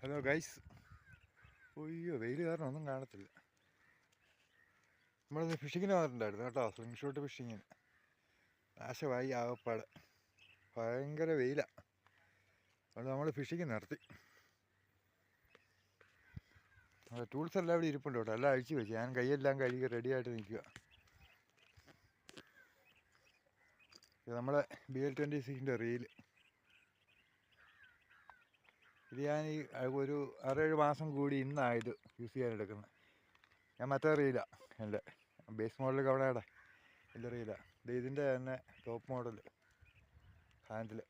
Hello guys. അയ്യോ, വെയിൽ കാരണം ഒന്നും കാണത്തില്ല. നമ്മളിന്ന് ഫിഷിങ്ങിന് വന്നിട്ടുണ്ടായിരുന്നു കേട്ടോ, സ്ലിംഗ് ഷോട്ട് ഫിഷിങ്ങിന്. നാശമായി ആകപ്പാട്, ഭയങ്കര വെയിലാണ്. അതുകൊണ്ട് നമ്മൾ ഫിഷിങ് നിർത്തി. ടൂൾസ് എല്ലാം ഇവിടെ ഇരിപ്പുണ്ട് കേട്ടോ, എല്ലാം അഴിച്ചു വെച്ചു. ഞാൻ കൈയെല്ലാം കഴുകി റെഡിയായിട്ട് നിൽക്കുക. ഇത് നമ്മളെ BL-26 റീല്. ഇത് ഞാൻ ഈ ഒരു 6-7 മാസം കൂടി ഇന്നായത് യൂസ് ചെയ്യാനെടുക്കുന്നത്. ഞാൻ മറ്റേ റീലാണ്, എൻ്റെ ബേസ് മോഡൽ കവണയുടെ എൻ്റെ റീലാണ്. ഇതിൻ്റെ തന്നെ ടോപ്പ് മോഡൽ ഹാൻഡിൽ.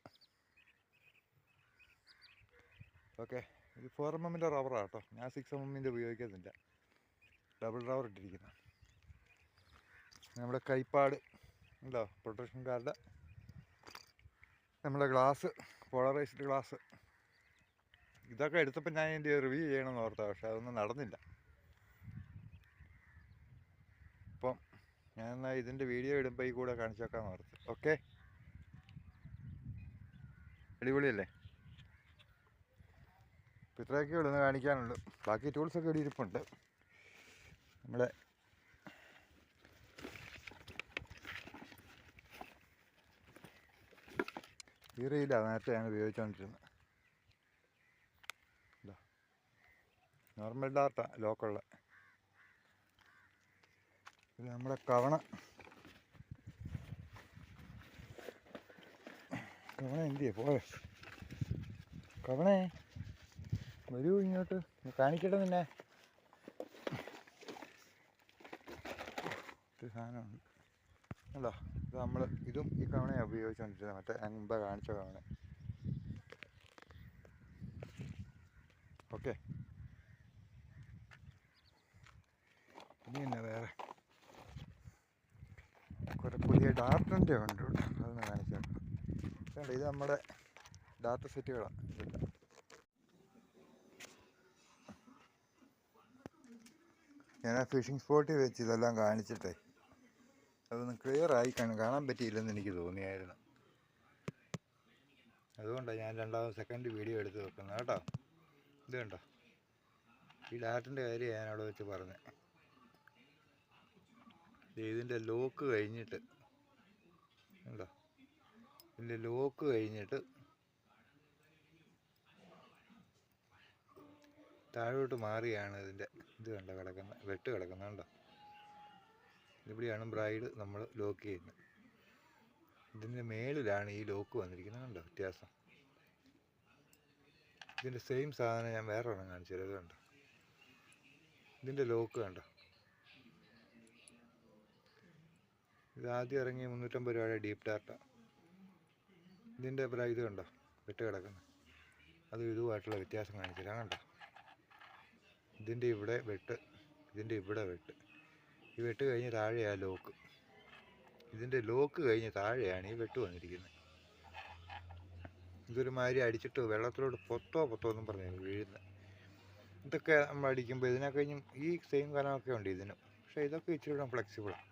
ഓക്കെ, ഇത് 4mm റബ്ബറാണ് കേട്ടോ. ഞാൻ 6mm ഉപയോഗിക്കുന്നില്ല, ഡബിൾ റബ്ബർ ഇട്ടിരിക്കുന്ന. നമ്മുടെ കൈപ്പാട് ഉണ്ടോ, പ്രൊട്ടക്ഷൻ കാർഡ്, നമ്മുടെ ഗ്ലാസ്, പോളറൈസ്ഡ് ഗ്ലാസ്. ഇതൊക്കെ എടുത്തപ്പോൾ ഞാൻ ഇതിൻ്റെ റിവ്യൂ ചെയ്യണമെന്ന് ഓർത്താ, പക്ഷെ അതൊന്നും നടന്നില്ല. അപ്പം ഞാൻ എന്നാൽ ഇതിൻ്റെ വീഡിയോ ഇടുമ്പോൾ ഈ കൂടെ കാണിച്ചു വെക്കാമെന്ന് ഓർത്ത്. ഓക്കെ, അടിപൊളിയല്ലേ? അപ്പോൾ ഇത്രയൊക്കെ ഉള്ളൂ കാണിക്കാനുള്ളൂ. ബാക്കി ടൂൾസൊക്കെ ഇവിടെ ഇരിപ്പുണ്ട്. നമ്മുടെ ഈ റീലാണ് നേരത്തെ ഞാൻ ഉപയോഗിച്ചുകൊണ്ടിരുന്നത്. നോർമൽ ഡാറ്റ ലോക്കുള്ള. ഇത് നമ്മുടെ കവണ എന്തിയെ പോയോ? കവണേ വരൂ ഇങ്ങോട്ട്, കാണിക്കട്ടെ നിന്നെ. ഒരു സാധനമുണ്ട് അല്ലോ, ഇത് നമ്മൾ ഇതും ഈ കവണയാണ് ഉപയോഗിച്ചുകൊണ്ടിരുന്നത്. മറ്റേ ഞാൻ മുമ്പേ കാണിച്ച കവണ. ഓക്കെ, ഇനി തന്നെ വേറെ കുറേ പുതിയ ഡാർട്ടിൻ്റെ ഉണ്ട് കേട്ടോ, അതൊന്ന് കാണിച്ചേക്കാം. ഇത് നമ്മുടെ ഡാറ്റ സെറ്റുകളാണ്. ഇതെല്ലാം ഞാൻ ആ ഫിഷിംഗ് സ്പോട്ടിൽ വെച്ച് ഇതെല്ലാം കാണിച്ചിട്ടേ അതൊന്ന് ക്ലിയറായി കാണാൻ പറ്റിയില്ലെന്ന് എനിക്ക് തോന്നിയായിരുന്നു. അതുകൊണ്ടാണ് ഞാൻ രണ്ടാമത് സെക്കൻഡ് വീഡിയോ എടുത്ത് വെക്കുന്നത് കേട്ടോ. ഇത് കണ്ടോ, ഈ ഡാറ്റിൻ്റെ കാര്യം ഞാൻ അവിടെ വെച്ച് പറഞ്ഞത്. ഇതിൻ്റെ ലോക്ക് കഴിഞ്ഞിട്ട് ഉണ്ടോ, ഇതിൻ്റെ ലോക്ക് കഴിഞ്ഞിട്ട് താഴോട്ട് മാറിയാണ് ഇതിൻ്റെ ഇത് കണ്ടോ കിടക്കുന്നത്, വെട്ട് കിടക്കുന്നത് കണ്ടോ. ഇവിടെയാണ് ബ്രൈഡ് നമ്മൾ ലോക്ക് ചെയ്യുന്നത്. ഇതിൻ്റെ മേളിലാണ് ഈ ലോക്ക് വന്നിരിക്കുന്നത് കണ്ടോ, വ്യത്യാസം. ഇതിൻ്റെ സെയിം സാധനം ഞാൻ വേറെ ഒരെണ്ണം കാണിച്ചു തരാം. ഇത് കണ്ടോ, ഇതിൻ്റെ ലോക്ക് കണ്ടോ. ഇത് ആദ്യം ഇറങ്ങിയ 350 രൂപയുടെ ഡീപ്പ് ഡാറ്റ. ഇതിൻ്റെ ഇത് കണ്ടോ, വെട്ട് കിടക്കുന്നത്. അതും ഇതുമായിട്ടുള്ള വ്യത്യാസം കാണിച്ചു തരാം കണ്ടോ. ഇതിൻ്റെ ഇവിടെ വെട്ട്, ഇതിൻ്റെ ഇവിടെ വെട്ട്. ഈ വെട്ട് കഴിഞ്ഞ് താഴെയാണ് ലോക്ക്. ഇതിൻ്റെ ലോക്ക് കഴിഞ്ഞ് താഴെയാണ് ഈ വെട്ട് വന്നിരിക്കുന്നത്. ഇതൊരുമാതിരി അടിച്ചിട്ട് വെള്ളത്തിലോട്ട് പൊത്തോ എന്നും പറഞ്ഞു വീഴുന്നത്. ഇതൊക്കെ നമ്മൾ അടിക്കുമ്പോൾ ഇതിനെ കഴിഞ്ഞും ഈ സെയിം കനമൊക്കെ ഉണ്ട് ഇതിനും. പക്ഷേ ഇതൊക്കെ ഇച്ചിരി കൂടെ ഫ്ലെക്സിബിളാണ്.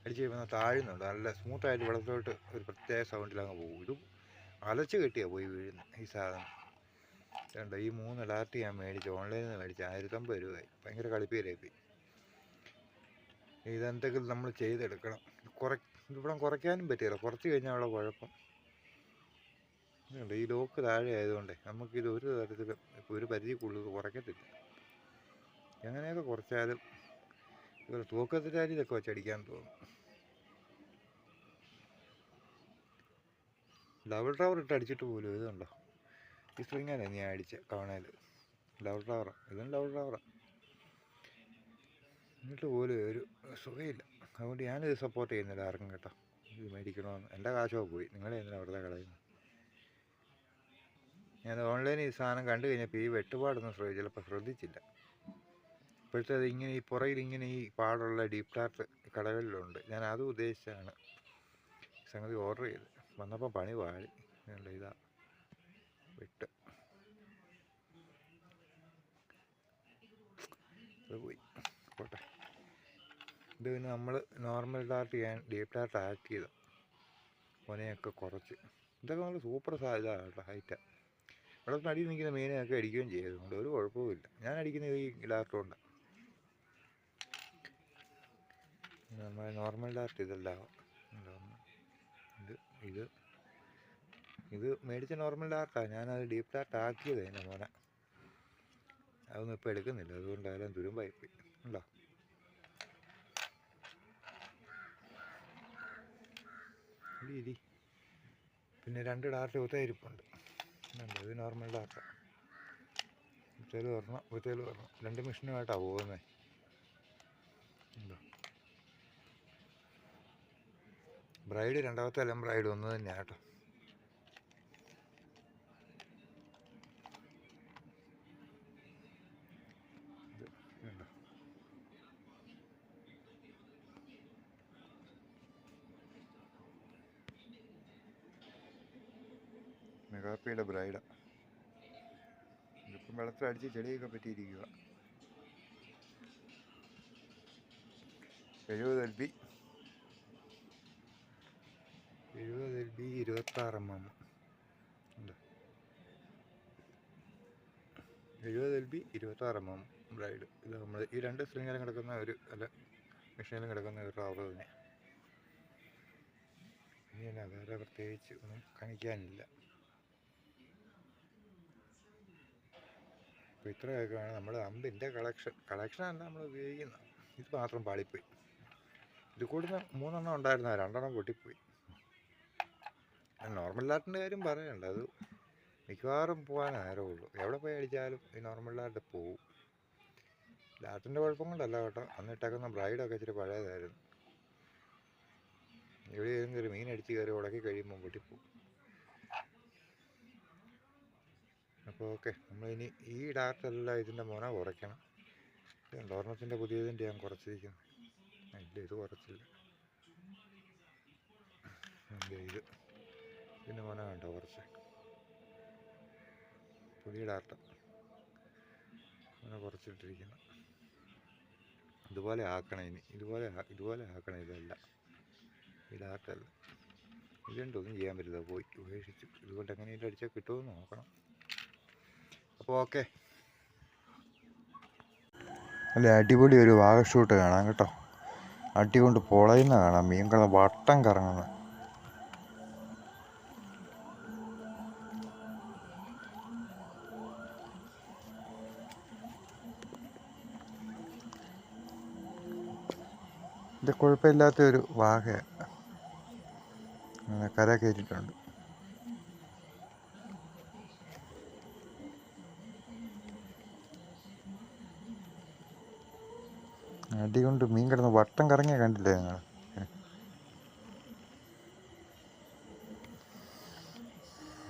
അടിച്ച് കഴിയുമ്പോൾ താഴുന്നുണ്ട്, നല്ല സ്മൂത്തായിട്ട് വെള്ളത്തിലോട്ട് ഒരു പ്രത്യേക സൗണ്ടിലങ്ങ് പോകും. ഇതും അലച്ച് കെട്ടിയാണ് പോയി വീഴുന്നത് ഈ സാധനം. കണ്ടോ, ഈ 3 ഡാർട്ട് ഞാൻ മേടിച്ചു, ഓൺലൈനിൽ നിന്ന് മേടിച്ചു, 1050 രൂപയായി. ഭയങ്കര കളിപ്പീരായിപ്പോയി. ഇതെന്തെങ്കിലും നമ്മൾ ചെയ്തെടുക്കണം. ഇവിടെ കുറയ്ക്കാനും പറ്റില്ല, കുറച്ച് കഴിഞ്ഞാൽ ഉള്ള കുഴപ്പം. ഈ ലോക്ക് താഴെ ആയതുകൊണ്ട് നമുക്കിത് ഒരു തരത്തിൽ ഒരു പരിധി കൂടുതൽ കുറയ്ക്കത്തില്ല. എങ്ങനെയൊക്കെ കുറച്ചാലും ഇതൊരു തൂക്കത്തിൻ്റെ ഇതൊക്കെ വെച്ചടിക്കാൻ തോന്നും. ഡബിൾ റബ്ബർ ഇട്ട് അടിച്ചിട്ട് പോലും ഇതുണ്ടോ, ഈ സ്പ്രിങ്ങാണ് ഞാൻ അടിച്ച കവണയിൽ ഡബിൾ റബ്ബറാണ്. ഇതും ഡബിൾ റബ്ബറാണ്. എന്നിട്ട് പോലും ഒരു സുഖമില്ല. അതുകൊണ്ട് ഞാനിത് സപ്പോർട്ട് ചെയ്യുന്നില്ല ആർക്കും കേട്ടോ. ഇത് മേടിക്കണമെന്ന് എൻ്റെ കാശൊക്കെ പോയി, നിങ്ങളെ എന്തിനാണ് വെറുതെ കളയുന്നത്. ഞാൻ ഓൺലൈനിൽ ഈ സാധനം കണ്ടു കഴിഞ്ഞപ്പോൾ ഈ വെട്ടുപാടൊന്നും ചിലപ്പോൾ ശ്രദ്ധിച്ചില്ല. ഇപ്പോഴത്തെ ഇങ്ങനെ ഈ പുറയിൽ ഇങ്ങനെ ഈ പാടുള്ള ഡീപ്പ് ഡാർട്ട് കടകളിലുണ്ട്. ഞാൻ അതും ഉദ്ദേശിച്ചാണ് സംഗതി ഓർഡർ ചെയ്ത്. വന്നപ്പോൾ പണി പാടി. ഇതാ വെട്ട് അത് പോയി, പോട്ടെ. ഇത് പിന്നെ നമ്മൾ നോർമൽ ഡാർട്ട് ചെയ്യാൻ ഡീപ്പ് ഡാർട്ട് ആക്കിയത്, മുനയൊക്കെ കുറച്ച്. ഇതൊക്കെ നമ്മൾ സൂപ്പർ ഇതാണ് കേട്ടോ, ഹൈറ്റാണ്. വെള്ളത്തിന് അടിയിൽ നിൽക്കുന്ന മീനെയൊക്കെ അടിക്കുകയും ചെയ്തതുകൊണ്ട് ഒരു കുഴപ്പവുമില്ല. ഞാൻ അടിക്കുന്നത് ഈ ഡാർട്ട് കൊണ്ടാണ്. നമ്മുടെ നോർമൽ ഡാർട്ട് ഇതല്ല. ഇത് ഇത് മേടിച്ച നോർമൽ ഡാർട്ടാണ്. ഞാനത് ഡീപ്പ് ഡാർട്ട് ആക്കിയത് എൻ്റെ മോനെ. അതൊന്നും ഇപ്പോൾ എടുക്കുന്നില്ല, അതുകൊണ്ട് അതെല്ലാം തുരുമ്പായിപ്പോയി. ഉണ്ടോ? ഇരി. പിന്നെ 2 ഡാർട്ട് കുത്തയിരിപ്പുണ്ട്. ഇത് നോർമൽ ഡാർട്ടാണ്. കുത്തേൽ വരണം, കുത്തേൽ വരണം. 2 മെഷീനുമായിട്ടാണ് പോകുന്നത്. ഉണ്ടോ? ബ്രൈഡ് രണ്ടാമത്തെ എല്ലാം ബ്രൈഡ് ഒന്ന് തന്നെയാണ് കേട്ടോ. മെഗാപ്പിയുടെ ബ്രൈഡാണ്. ഇതിപ്പം വെള്ളത്തിലടിച്ച് ചെടിയൊക്കെ പറ്റിയിരിക്കുക. 70 LB 26 mm. 70 LB 26 mm bride. ഇത് നമ്മൾ ഈ 2 സ്ട്രിങ്ങിലും കിടക്കുന്ന ഒരു അല്ല മെഷീനിലും കിടക്കുന്ന ഒരു റബ്ബർ തന്നെ. ഇനി എന്നാ വേറെ പ്രത്യേകിച്ച് ഒന്നും കാണിക്കാനില്ല. അപ്പോൾ ഇത്രയൊക്കെയാണ് നമ്മുടെ അമ്പിൻ്റെ കളക്ഷനല്ല നമ്മൾ ഉപയോഗിക്കുന്നത്. ഇത് മാത്രം പാളിപ്പോയി. ഇത് കൂടുന്ന 3 എണ്ണം ഉണ്ടായിരുന്ന 2 എണ്ണം പൊട്ടിപ്പോയി. നോർമൽ ഡാർട്ടിൻ്റെ കാര്യം പറയണ്ട, അത് മിക്കവാറും പോകാൻ നേരമുള്ളൂ. എവിടെ പോയി അടിച്ചാലും ഈ നോർമൽ ഡാർട്ട് പോവും. ഡാർട്ടിൻ്റെ കുഴപ്പം കൊണ്ടല്ല കേട്ടോ. അന്നിട്ടേക്കുന്ന ബ്രൈഡൊക്കെ ഇച്ചിരി പഴയതായിരുന്നു. ഇവിടെ ഏതെങ്കിലും ഒരു മീൻ അടിച്ച് കയറി ഉടക്കി കഴിയുമ്പോൾ പൊട്ടിപ്പോവും. അപ്പോൾ ഓക്കെ, നമ്മളിനി ഈ ഡാർട്ടെല്ലാം ഇതിൻ്റെ മുന കുറയ്ക്കണം. ഒരെണ്ണത്തിൻ്റെ പുതിയതിൻ്റെ ഞാൻ കുറച്ചിരിക്കുന്നു. ഇല്ല, ഇത് കുറച്ചില്ല. ഇത് ഇതിൻ്റെ മുന കണ്ടോ കുറച്ച്. പുതിയ ഡാർട്ട മുന കുറച്ചിട്ടിരിക്കുന്നു. ഇതുപോലെ ആക്കണം ഇനി. ഇതുപോലെ ആക്കണം ഇതെല്ലാം. ഈ ഡാർട്ടല്ല. ഇതുകൊണ്ടൊന്നും ചെയ്യാൻ പറ്റില്ല, പോയി ഉപേക്ഷിച്ചു. ഇതുകൊണ്ട് എങ്ങനെയും അടിച്ചാൽ കിട്ടുമെന്ന് നോക്കണം. അപ്പോൾ ഓക്കെ. അല്ല, അടിപൊളി ഒരു വാഗ ഷൂട്ട് കാണാം കേട്ടോ. അടി കൊണ്ട് പൊളയുന്ന കാണാം. മീൻ കിടന്ന് വട്ടം കറങ്ങുന്നത്. ഇത് കുഴപ്പമില്ലാത്തൊരു വാഗ കര കയറ്റിയിട്ടുണ്ട്. അടി കൊണ്ട് മീൻ കിടന്ന് വട്ടം കറങ്ങിയ കണ്ടില്ലേ നിങ്ങൾ?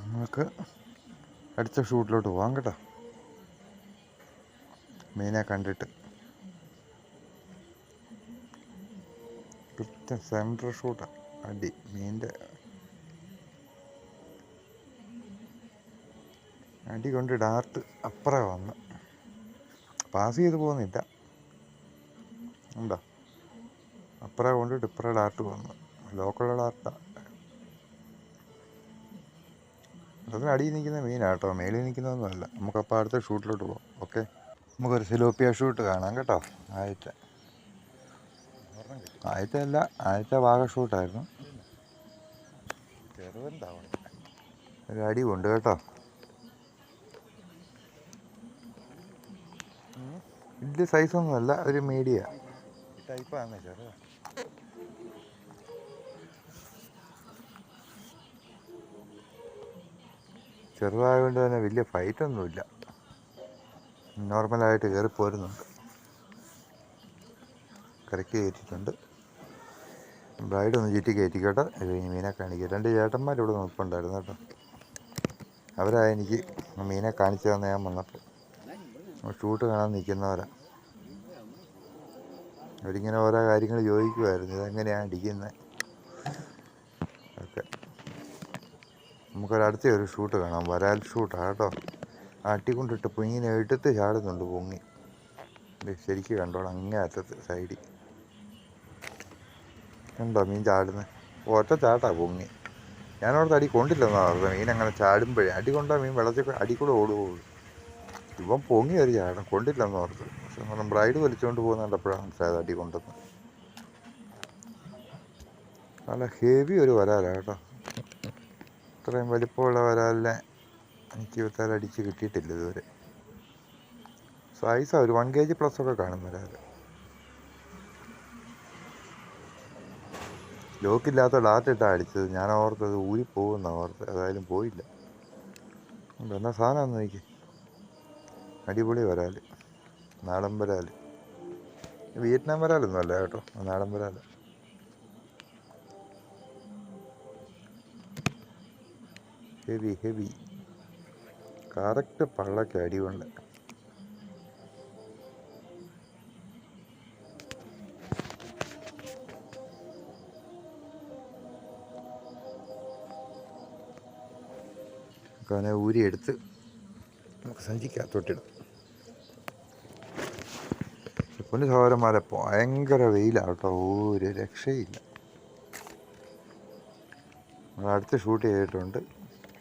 നമുക്ക് അടുത്ത ഷൂട്ടിലോട്ട് പോകാം കേട്ടോ. മീനെ കണ്ടിട്ട് കൃത്യം സെൻട്രൽ ഷൂട്ടാണ്. അടി മീൻ്റെ അടി കൊണ്ട് ഡാർട്ട് അപ്പുറം വന്ന് പാസ് ചെയ്ത് പോകുന്നില്ല. ഉണ്ടോ? അപ്പുറം കൊണ്ടിട്ട് ഇപ്പുറം ഡാർട്ട് വന്നു. ലോക്കലുള്ള ഡാർട്ടാണ്. അതിന് അടിയിൽ നിൽക്കുന്ന മീനാട്ടോ, മേളിൽ നിൽക്കുന്നതൊന്നുമല്ല. നമുക്കപ്പോൾ അടുത്ത ഷൂട്ടിലോട്ട് പോകാം. ഓക്കെ, നമുക്കൊരു സിലോപ്പിയ ഷൂട്ട് കാണാം കേട്ടോ. ആദ്യത്തെ വാഗ ഷൂട്ടായിരുന്നു. ഒരു അടി കൊണ്ട് കേട്ടോ. വലിയ സൈസൊന്നുമല്ല, ഒരു മീഡിയ ടൈപ്പാണ്. ചെറുതായതുകൊണ്ട് തന്നെ വലിയ ഫൈറ്റൊന്നുമില്ല. നോർമലായിട്ട് കയറി പോരുന്നുണ്ട്. കറക്റ്റ് കയറ്റിയിട്ടുണ്ട്. ബ്രൈഡ് ഒന്ന് ചുറ്റി കയറ്റിക്കോട്ടെ. ഇത് മീനെ കാണിക്കുക. 2 ചേട്ടന്മാർ ഇവിടെ നിൽപ്പുണ്ടായിരുന്നു കേട്ടോ. അവരാണ് എനിക്ക് മീനെ കാണിച്ചു തന്നെ ഞാൻ വന്നപ്പോൾ. ഷൂട്ട് കാണാൻ നിൽക്കുന്നവരാ. അവരിങ്ങനെ ഓരോ കാര്യങ്ങൾ ചോദിക്കുമായിരുന്നു, ഇതെങ്ങനെയാണ് അടിക്കുന്നത് ഒക്കെ. നമുക്കൊരടുത്ത ഒരു ഷൂട്ട് കാണാം. വരാൽ ഷൂട്ടാണ് കേട്ടോ. അട്ടിക്കൊണ്ടിട്ട് പൊങ്ങിനെ എടുത്ത് ചാടുന്നുണ്ട്. പൊങ്ങി ശരിക്കും കണ്ടോളാം. അങ്ങേ അറ്റത്ത് സൈഡിൽ കണ്ടോ മീൻ ചാടുന്നത്. ഒറ്റ ചാട്ടാ പൊങ്ങി. ഞാനോടത്ത് അടി കൊണ്ടില്ലെന്നാണ് പറഞ്ഞത്. മീൻ അങ്ങനെ ചാടുമ്പോഴേ അടി കൊണ്ടാൽ മീൻ വെള്ളത്തിൽ അടി കൂടെ ഓടുകയുള്ളൂ. ഇവൻ പൊങ്ങി ഒരു ചാടും, കൊണ്ടില്ലെന്ന് ഓർത്ത്. പക്ഷെ നമ്മൾ ബ്രൈഡ് വലിച്ചുകൊണ്ട് പോകുന്ന കണ്ടപ്പോഴാണ് മനസ്സിലായത് അടി കൊണ്ടെന്ന്. നല്ല ഹെവി ഒരു വരാലാണ് കേട്ടോ. ഇത്രയും വലിപ്പമുള്ള വരാലിനെ എനിക്ക് ഇവത്താൽ അടിച്ച് കിട്ടിയിട്ടില്ല ഇതുവരെ. സൈസാണ്, ഒരു 1 kg പ്ലസ് ഒക്കെ കാണും വരാൽ. ലോക്കില്ലാത്ത ഡാറ്റിട്ടാണ് അടിച്ചത്. ഞാൻ ഓർത്തത് ഊരിപ്പോകുമെന്നാണ് ഓർത്തത്. ഏതായാലും പോയില്ല. എന്നാ സാധനമാണെന്ന് നോക്കി. അടിപൊളി വരാൽ, നാടൻ വരാൽ. വിയറ്റ്നാം വരാലൊന്നും അല്ല കേട്ടോ, നാടൻ വരാൽ. ഹെവി ഹെവി കറക്റ്റ് പള്ളക്ക് അടികൊണ്ട്. അവനെ ഊരിയെടുത്ത് നമുക്ക് സഞ്ചിക്കകത്തോട്ടിടും. പൊന്നു സഹോദരന്മാരെ, ഭയങ്കര വെയിലാണ് കേട്ടോ, ഒരു രക്ഷയില്ല. നമ്മളടുത്ത് ഷൂട്ട് ചെയ്തിട്ടുണ്ട്.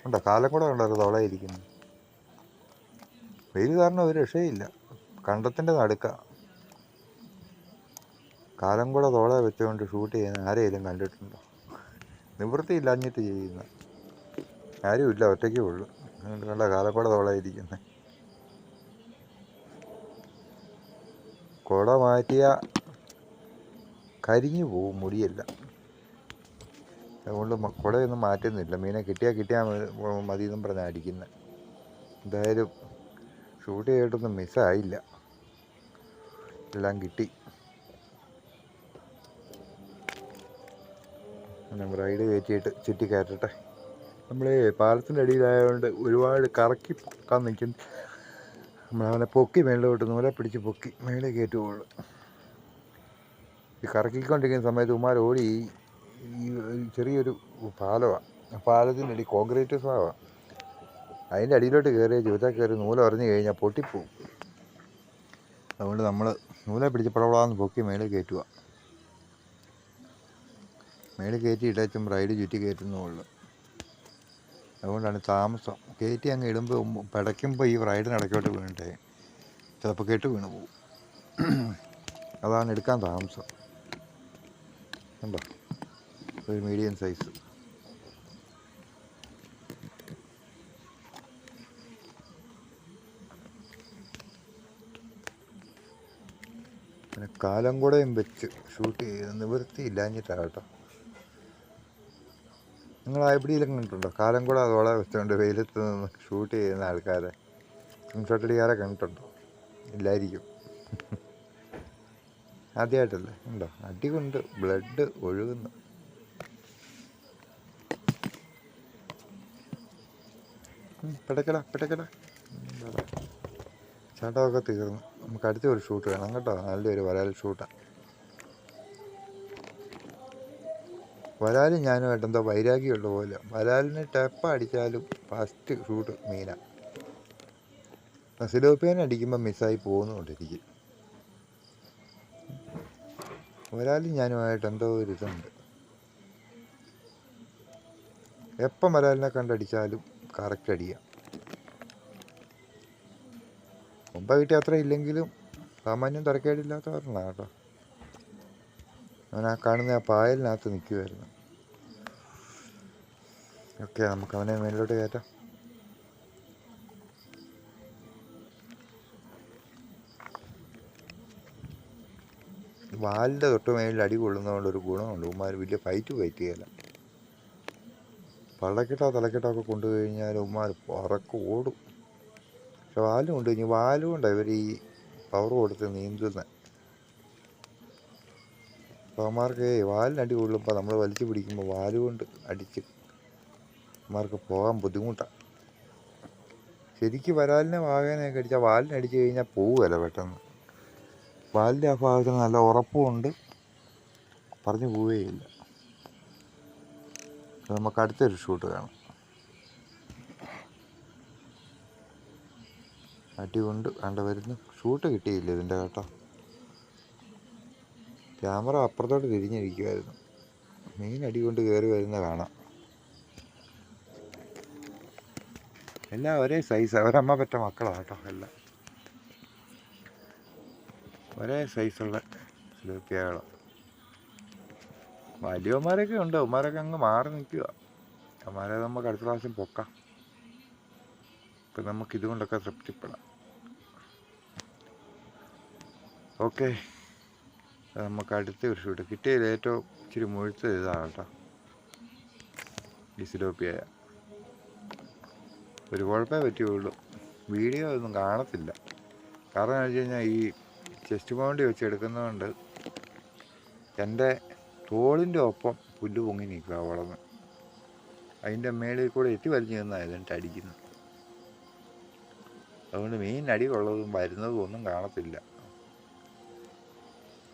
ഉണ്ടോ കാലം കൂടെ ഉണ്ടല്ലോ തൊളയിരിക്കുന്നു. വെയിൽ കാരണം ഒരു രക്ഷയില്ല. കണ്ടത്തിൻ്റെ നടുക്ക കാലം കൂടെ തോള വെച്ചുകൊണ്ട് ഷൂട്ട് ചെയ്യുന്ന ആരെയും കണ്ടിട്ടുണ്ടോ? നിവൃത്തിയില്ലാഞ്ഞിട്ട് ചെയ്യുന്ന ആരുമില്ല, ഒറ്റയ്ക്കേ ഉള്ളൂ. കണ്ട കാലം കൂടെ തോളയിരിക്കുന്നത്. കുട മാറ്റിയ കരിഞ്ഞു പോവും മുടിയെല്ലാം. അതുകൊണ്ട് കുടയൊന്നും മാറ്റുന്നില്ല. മീനെ കിട്ടിയാൽ മതി എന്നും പറഞ്ഞാൽ അടിക്കുന്നത്. എന്തായാലും ഷൂട്ട് ചെയ്തിട്ടൊന്നും മിസ്സായില്ല, എല്ലാം കിട്ടി. ബ്രൈഡ് കയറ്റിയിട്ട് ചുറ്റി കയറ്റട്ടെ. നമ്മൾ പാലത്തിൻ്റെ അടിയിലായതുകൊണ്ട് ഒരുപാട് കറക്കി പൊക്കാൻ നിൽക്കും. നമ്മളവനെ പൊക്കി മേളിലോട്ട് നൂലെ പിടിച്ച് പൊക്കി മേളിൽ കയറ്റുകയുള്ളൂ. ഈ കറക്കിക്കൊണ്ടിരിക്കുന്ന സമയത്ത് ഉമ്മാർ ഓടി ഈ ചെറിയൊരു പാലമാണ്, പാലത്തിൻ്റെ അടി കോൺക്രീറ്റ് സ്ലാബാണ്. അതിൻ്റെ അടിയിലോട്ട് കയറിയ ചുവച്ചാൽ കയറി നൂല ഉറഞ്ഞു കഴിഞ്ഞാൽ പൊട്ടിപ്പോവും. അതുകൊണ്ട് നമ്മൾ നൂലെ പിടിച്ച് പടപടാന്ന് പൊക്കി മേളിൽ കയറ്റുക. മേളിൽ കയറ്റി ഇടച്ചും ബ്രൈഡ് ചുറ്റി കയറ്റുന്നുള്ളൂ. അതുകൊണ്ടാണ് താമസം. കയറ്റി അങ്ങ് ഇടുമ്പോൾ പിടയ്ക്കുമ്പോൾ ഈ ബ്രൈഡിന് ഇടയ്ക്കോട്ട് വീണിട്ടേ ചിലപ്പോൾ കെട്ട് വീണ് പോവും. അതാണ് എടുക്കാൻ താമസം. ഉണ്ടോ ഒരു മീഡിയം സൈസ്. പിന്നെ കാലം കൂടെയും വെച്ച് ഷൂട്ട് ചെയ്ത് നിവൃത്തിയില്ലാഞ്ഞിട്ടാണ് കേട്ടോ. നിങ്ങൾ എവിടെയെങ്കിലും കണ്ടിട്ടുണ്ടോ കാലം കൂടെ അതോടെ വെച്ചുകൊണ്ട് വെയിലത്ത് നിന്ന് ഷൂട്ട് ചെയ്യുന്ന ആൾക്കാരെ? സ്ക്രീൻഷോട്ടടിക്കാരെ കണ്ടിട്ടുണ്ടോ? ഇല്ലായിരിക്കും. ആദ്യമായിട്ടല്ലേ? ഉണ്ടോ അടി കൊണ്ട് ബ്ലഡ് ഒഴുകുന്നു. പിടക്കട പിടക്കട. ചാട്ടമൊക്കെ തീർന്നു. നമുക്ക് അടുത്തൊരു ഷൂട്ട് വേണം കേട്ടോ, നല്ലൊരു വരാൽ ഷൂട്ടാണ്. വരാലും ഞാനുമായിട്ട് എന്തോ വൈരാഗ്യമുള്ള പോലെ. വരാലിന് ടെപ്പ അടിച്ചാലും ഫസ്റ്റ് ഷൂട്ട് മീനാണ്. സിലോപ്പിയൻ അടിക്കുമ്പോൾ മിസ്സായി പോകുന്നുകൊണ്ടിരിക്കും. വരാലും ഞാനുമായിട്ട് എന്തോ ഒരു ഇതുണ്ട്. എപ്പം വരാലിനെ കണ്ടടിച്ചാലും കറക്റ്റ് അടിയാം. മുമ്പ കിട്ടിയ അത്ര ഇല്ലെങ്കിലും സാമാന്യം തരക്കേടില്ലാത്ത പറഞ്ഞാണ് കേട്ടോ. അവൻ ആ കാണുന്ന ആ പായലിനകത്ത് നിൽക്കുമായിരുന്നു. ഓക്കെ, നമുക്ക് അവനെ മേലിലോട്ട് കയറ്റാം. വാലിൻ്റെ തൊട്ട് മേലിൽ അടി കൊള്ളുന്നതുകൊണ്ട് ഒരു ഗുണമുണ്ട്. ഉമ്മാർ വലിയ ഫൈറ്റ് ചെയ്യല. പള്ളക്കെട്ടോ തലക്കെട്ടോ ഒക്കെ കൊണ്ടുകഴിഞ്ഞാൽ ഉമ്മാർ പുറക്ക് ഓടും. പക്ഷെ വാലും കൊണ്ട് കഴിഞ്ഞാൽ വാലും കൊണ്ടാണ് ഇവർ ഈ പവർ കൊടുത്ത് നീന്തുന്നത്. അപ്പോൾ അവന്മാർക്ക് വാലിനടി കൊള്ളുമ്പോൾ നമ്മൾ വലിച്ചു പിടിക്കുമ്പോൾ വാലുകൊണ്ട് അടിച്ച് അവന്മാർക്ക് പോകാൻ ബുദ്ധിമുട്ടാണ്. ശരിക്കും വരാലിനെ വാകേനൊക്കെ അടിച്ചാൽ വാലിനടിച്ച് കഴിഞ്ഞാൽ പോവുകയല്ല പെട്ടെന്ന്. വാലിൻ്റെ ആ ഭാഗത്തിന് നല്ല ഉറപ്പുമുണ്ട്, പറഞ്ഞു പോവുകയില്ല. നമുക്ക് അടുത്തൊരു ഷൂട്ട് കാണാം. അടി കൊണ്ട് കണ്ട വരുന്നു. ഷൂട്ട് കിട്ടിയില്ല ഇതിൻ്റെ കേട്ടോ. ക്യാമറ അപ്പുറത്തോട്ട് തിരിഞ്ഞിരിക്കുമായിരുന്നു. മീൻ അടി കൊണ്ട് കയറി വരുന്ന കാണാം. എല്ലാം ഒരേ സൈസ്, ഒരമ്മ പറ്റ മക്കളാണ് കേട്ടോ. എല്ലാം ഒരേ സൈസുള്ള സിലോപ്പിയകളാണ്. വലിയവന്മാരൊക്കെ ഉണ്ട്, അവന്മാരൊക്കെ അങ്ങ് മാറി നിൽക്കുക. അവന്മാരെ നമുക്ക് അടുത്ത പ്രാവശ്യം പൊക്കാം. ഇപ്പം നമുക്ക് ഇതുകൊണ്ടൊക്കെ തൃപ്തിപ്പെടാം. ഓക്കെ, നമുക്ക് അടുത്ത ഒരു ഷൂട്ട്. കിട്ടിയതിൽ ഏറ്റവും ഇച്ചിരി മുഴുത്തത് ഇതാണ് കേട്ടോ, ഈ സിലോപ്പിയ. ഒരു കുഴപ്പമേ പറ്റുകയുള്ളൂ, വീഡിയോ ഒന്നും കാണത്തില്ല. കാരണം എന്ന് വെച്ച് കഴിഞ്ഞാൽ ഈ ചെസ്റ്റ് മൗണ്ട് വെച്ച് എടുക്കുന്നതുകൊണ്ട് എൻ്റെ തോളിൻ്റെ ഒപ്പം പുല്ല് പൊങ്ങി നിൽക്കുക വളർന്ന്. അതിൻ്റെ മേളിൽ കൂടെ എത്തി വലിഞ്ഞു നിന്നാണ് ഇതിട്ട് അടിക്കുന്നത്. അതുകൊണ്ട് മീൻ അടിയുള്ളതും വരുന്നതും ഒന്നും കാണത്തില്ല.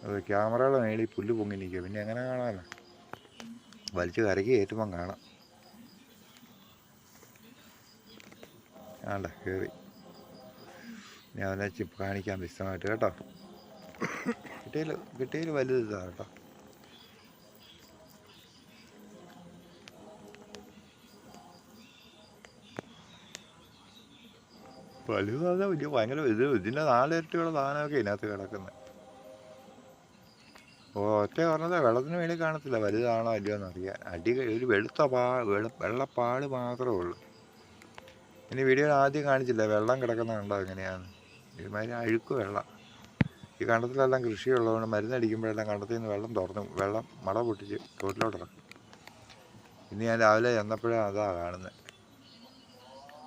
അത് ക്യാമറയുടെ മേളിൽ പുല്ല് പൊങ്ങി നിൽക്കുക, പിന്നെ എങ്ങനെ കാണാനോ? വലിച്ച് കരയ്ക്ക് കയറ്റുമ്പം കാണാം. ആണ്ട കയറി. ഞാൻ അവനെ ചിപ്പ് കാണിക്കാൻ വിശദമായിട്ട് കേട്ടോ. കിട്ടിയതിൽ വലുത് ഇതാണ് കേട്ടോ. വലുതാ, വലിയ ഭയങ്കര ഇതിൻ്റെ 4 ഇരട്ടിയുള്ള സാധനമൊക്കെ ഇതിനകത്ത് കിടക്കുന്നത്. ഒറ്റ പറഞ്ഞത് വെള്ളത്തിന് വേണ്ടി കാണത്തില്ല, വലുതാണോ അല്ലയോ എന്നറിയാൻ. ഒരു വെള്ളപ്പാട് മാത്രമേ ഉള്ളൂ. ഇനി വീഡിയോയിൽ ആദ്യം കാണിച്ചില്ല വെള്ളം കിടക്കുന്ന കണ്ടോ എങ്ങനെയാണ്. ഇതുമാതിരി അഴുക്ക് വെള്ളം. ഈ കണ്ടത്തിലെല്ലാം കൃഷിയുള്ളതുകൊണ്ട് മരുന്നടിക്കുമ്പോഴെല്ലാം കണ്ടത്തിൽ നിന്ന് വെള്ളം മട പൊട്ടിച്ച് തോട്ടിലോട്ടിറക്കും. ഇന്ന് ഞാൻ രാവിലെ ചെന്നപ്പോഴേ അതാ കാണുന്നത്.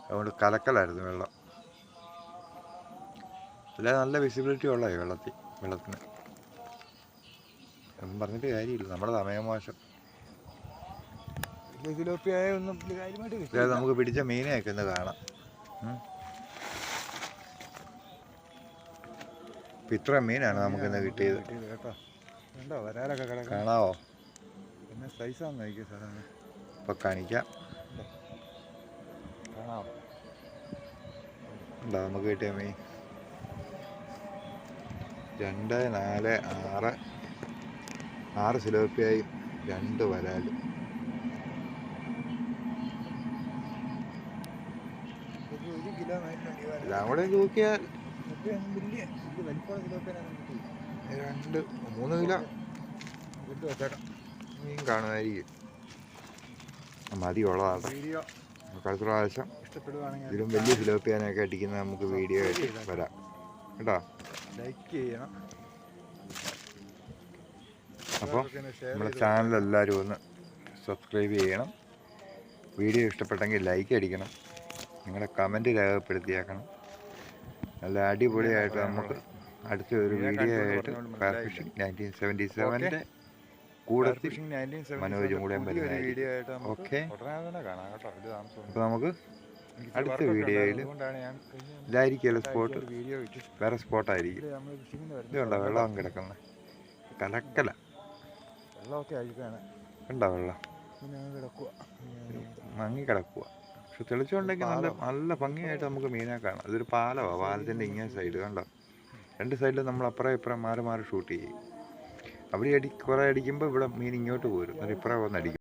അതുകൊണ്ട് കലക്കലായിരുന്നു വെള്ളം. അല്ലാതെ നല്ല വിസിബിലിറ്റി ഉള്ള വെള്ളത്തിന് ഒന്നും പറഞ്ഞിട്ട് കാര്യമില്ല. നമ്മുടെ സമയം മോശം. നമുക്ക് പിടിച്ച മീനെയൊക്കെ ഒന്ന് കാണാം. ഇപ്പം ഇത്ര മീനാണ് നമുക്കിന്ന് കിട്ടിയത് കേട്ടോ. കാണാവോ? പിന്നെ സൈസാന്ന് നോക്കിയ സാധനം ഇപ്പം കാണിക്കാം. കാണാവോ? എന്താ നമുക്ക് കിട്ടിയ മീൻ? 2, 4, 6 സിലോപ്പിയായും 2 വരാലും. എല്ലാം കൂടെ തൂക്കിയാൽ 2-3 കിലോ മീൻ കാണുമായിരിക്കും. മതിയുള്ളതാണ്. അടുത്ത പ്രാവശ്യം ഇതിലും വലിയ സിലോപ്പിയാനൊക്കെ അടിക്കുന്ന നമുക്ക് വീഡിയോ ആയിട്ട് വരാം കേട്ടോ. ലൈക്ക് ചെയ്യണം. അപ്പോൾ നമ്മുടെ ചാനൽ എല്ലാവരും ഒന്ന് സബ്സ്ക്രൈബ് ചെയ്യണം. വീഡിയോ ഇഷ്ടപ്പെട്ടെങ്കിൽ ലൈക്ക് അടിക്കണം. നിങ്ങളുടെ കമൻറ്റ് രേഖപ്പെടുത്തിയേക്കണം. നല്ല അടിപൊളിയായിട്ട് നമുക്ക് അടുത്ത ഒരു വീഡിയോ ആയിട്ട് ഫയർ ഫിഷിംഗ് 1977 കൂടെ മനോജും കൂടെ വരുന്നതായിരിക്കും. ഓക്കെ, അപ്പോൾ നമുക്ക് അടുത്ത വീഡിയോയിൽ ഇതായിരിക്കുമല്ലോ സ്പോട്ട്, വേറെ സ്പോട്ടായിരിക്കും. ഇതുണ്ടോ വെള്ളം കിടക്കുന്നത്? കലക്കല കണ്ടോ? വെള്ളം മങ്ങി കിടക്കുക. പക്ഷെ തെളിച്ചുകൊണ്ടെങ്കിൽ നല്ല ഭംഗിയായിട്ട് നമുക്ക് മീനെ കാണാം. ഇതൊരു പാലമാണ്. പാലത്തിൻ്റെ ഇങ്ങനെ സൈഡ് കണ്ടോ? 2 സൈഡിലും നമ്മൾ അപ്പുറം ഇപ്പുറം മാറി ഷൂട്ട് ചെയ്യും. അവിടെ കുറേ അടിക്കുമ്പോൾ ഇവിടെ മീൻ ഇങ്ങോട്ട് പോരും, അത് ഇപ്പുറം വന്നടിക്കും.